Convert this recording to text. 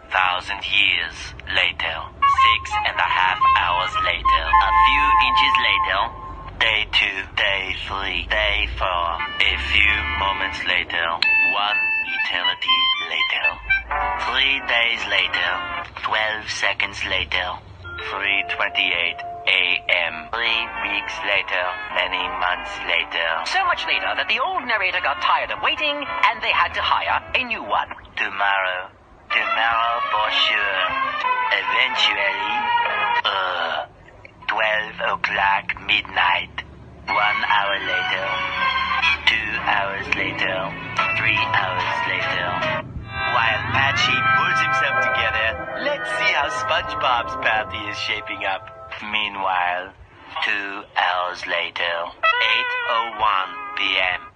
1,000 years later. 6.5 hours later. A few inches later. Day 2, day 3, day 4. A few moments later. 1 eternity later. 3 days later. 12 seconds later. 3:28 a.m. 3 weeks later. Many months later. So much later that the old narrator got tired of waiting and they had to hire a new one. Tomorrow. Tomorrow for sure. Eventually. 12 o'clock midnight. 1 hour later. 2 hours later. 3 hours later. While Patchy pulls himself together, let's see how SpongeBob's party is shaping up. Meanwhile, 2 hours later. 8:01 p.m.